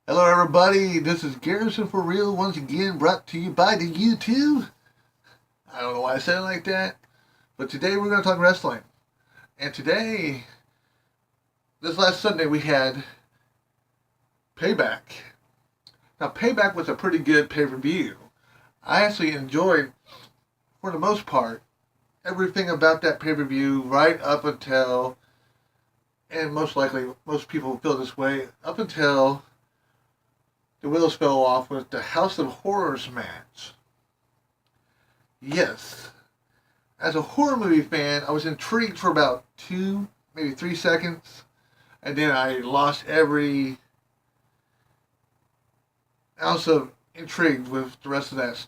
Hello, everybody. This is Garrison for Real once again, brought to you by the YouTube. I don't know why I said it like that, but today we're going to talk wrestling. And today, this last Sunday, we had Payback. Now, Payback was a pretty good pay per view. I actually enjoyed, for the most part, everything about that pay per view right up until, and most likely most people feel this way, up until the wheels fell off with the House of Horrors match. Yes. As a horror movie fan, I was intrigued for about 2, maybe 3 seconds, and then I lost every ounce of intrigue with the rest of that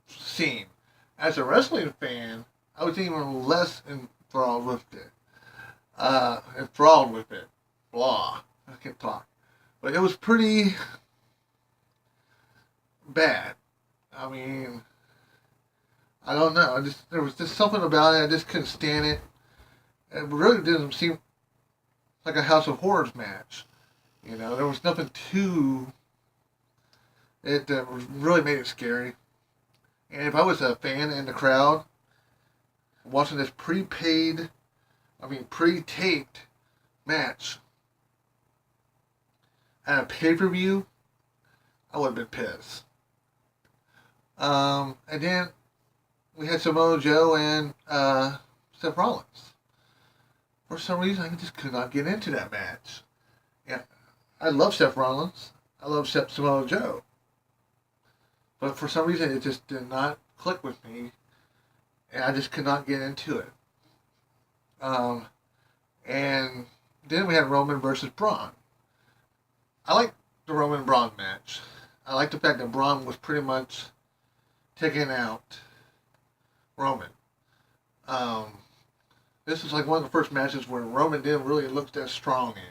scene. As a wrestling fan, I was even less enthralled with it. Enthralled with it. Blah. I can't talk. But it was pretty bad. I mean, I don't know. There was just something about it. I just couldn't stand it. It really didn't seem like a House of Horrors match. You know, there was nothing to it that really made it scary. And if I was a fan in the crowd watching this pre-taped match at a pay-per-view, I would have been pissed. And then we had Samoa Joe and Seth Rollins. For some reason, I just could not get into that match. Yeah, I love Seth Rollins. I love Samoa Joe. But for some reason, it just did not click with me, and I just could not get into it. And then we had Roman versus Braun. I like the Roman Braun match. I like the fact that Braun was pretty much taking out Roman. Um, this was like one of the first matches where Roman didn't really look that strong in.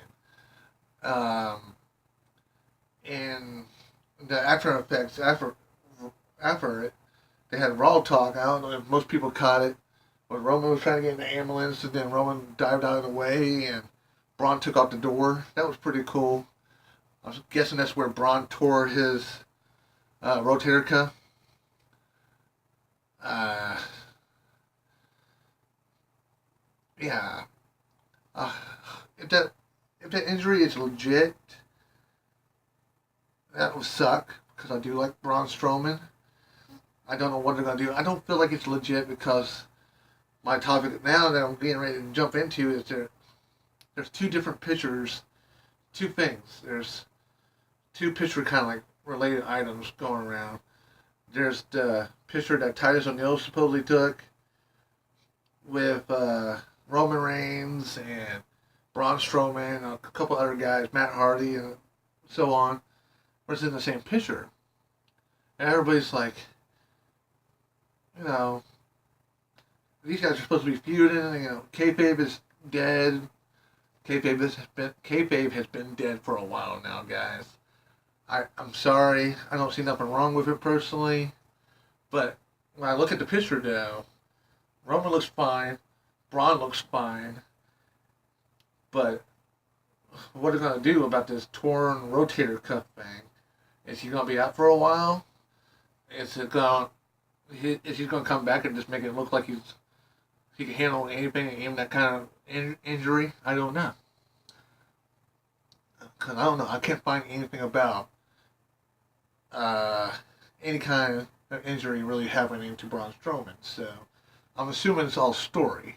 And the after effects after it, they had Raw talk. I don't know if most people caught it. When Roman was trying to get in the ambulance, and then Roman dived out of the way, and Braun took out the door. That was pretty cool. I was guessing that's where Braun tore his rotator cuff. Uh, yeah. Uh, if that injury is legit, that would suck because I do like Braun Strowman. I don't know what they're gonna do. I don't feel like it's legit because my topic now that I'm getting ready to jump into is there's two different pictures, two things. There's two picture kind of like related items going around. There's the picture that Titus O'Neil supposedly took with Roman Reigns and Braun Strowman and a couple other guys, Matt Hardy and so on, where it's in the same picture. And everybody's like, you know, these guys are supposed to be feuding. You know, kayfabe is dead. Kayfabe has been dead for a while now, guys. I'm sorry. I don't see nothing wrong with it personally, but when I look at the picture now, Roman looks fine, Braun looks fine, but what are they gonna do about this torn rotator cuff thing? Is he gonna be out for a while? Is it gonna is he gonna come back and just make it look like he can handle anything, even that kind of injury? I don't know. Cause I don't know. I can't find anything about uh, any kind of injury really happening to Braun Strowman. So I'm assuming it's all story.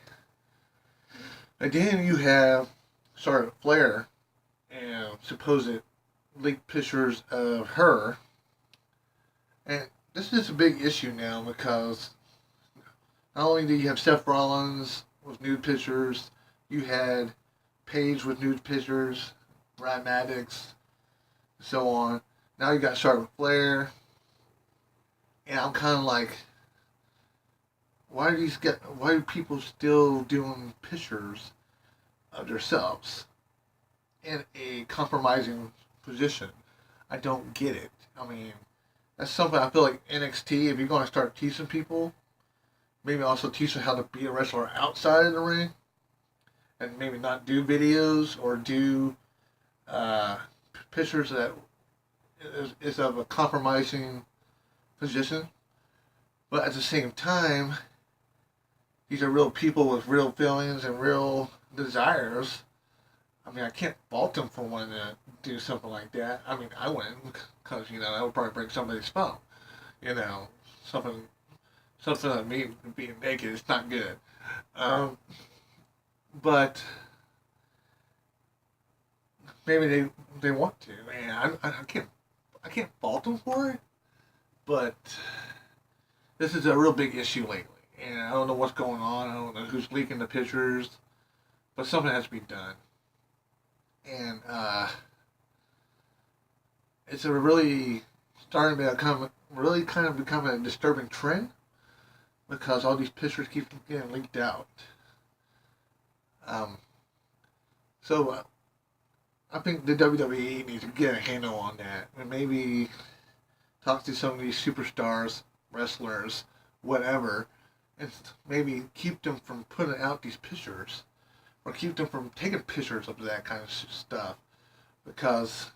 And then you have Charlotte Flair and supposed leaked pictures of her. And this is a big issue now because not only do you have Seth Rollins with nude pictures, you had Paige with nude pictures, Brad Maddox, and so on. Now you got Charlotte Flair, and I'm kind of like, why are people still doing pictures of themselves in a compromising position? I don't get it. I mean, that's something I feel like NXT, if you're going to start teaching people, maybe also teach them how to be a wrestler outside of the ring, and maybe not do videos or do pictures that is of a compromising position, but at the same time, these are real people with real feelings and real desires. I mean, I can't fault them for wanting to do something like that. I mean, I wouldn't, because that would probably break somebody's phone. You know, something something like me being naked is not good. Um, but maybe they want to, and I can't fault them for it. But this is a real big issue lately, and I don't know what's going on. I don't know who's leaking the pictures, but something has to be done. And it's a really starting to become really kind of become a disturbing trend because all these pictures keep getting leaked out. Um, so I think the WWE needs to get a handle on that and maybe talk to some of these superstars, wrestlers, whatever, and maybe keep them from putting out these pictures or keep them from taking pictures of that kind of stuff because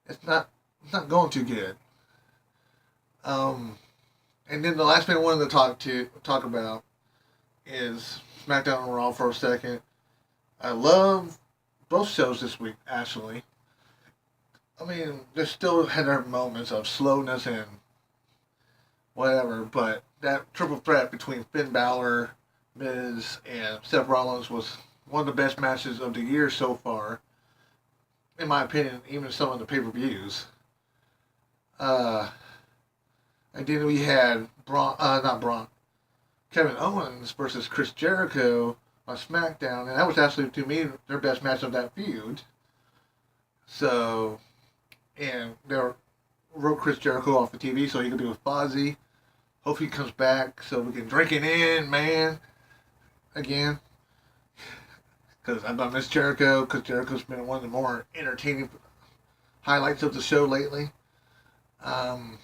it's not going too good. Um, and then the last thing I wanted to talk about is SmackDown and Raw for a second. I love both shows this week actually. I mean, they still had their moments of slowness and whatever, but that triple threat between Finn Balor, Miz, and Seth Rollins was one of the best matches of the year so far, in my opinion. Even some of the pay-per-views. Uh, and then we had Kevin Owens versus Chris Jericho on SmackDown, and that was actually to me their best match of that feud. So, and they wrote Chris Jericho off the TV so he could be with Fozzy. Hope he comes back so we can drink it in, man, again. Because I'm gonna miss Jericho. Because Jericho's been one of the more entertaining highlights of the show lately. Um,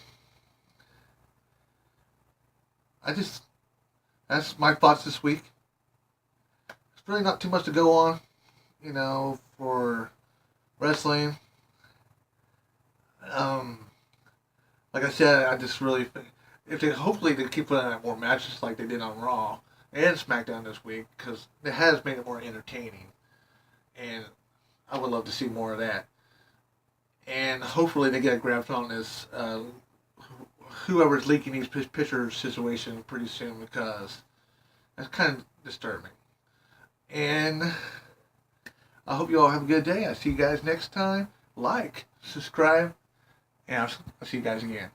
I just that's my thoughts this week. It's really not too much to go on, for wrestling. Um, like I said, I just really think if they hopefully they keep putting out more matches like they did on Raw and SmackDown this week because it has made it more entertaining, and I would love to see more of that. And hopefully they get a grasp on this whoever's leaking these pictures situation pretty soon because that's kind of disturbing. And I hope you all have a good day. I'll see you guys next time. Like, subscribe, and I'll see you guys again.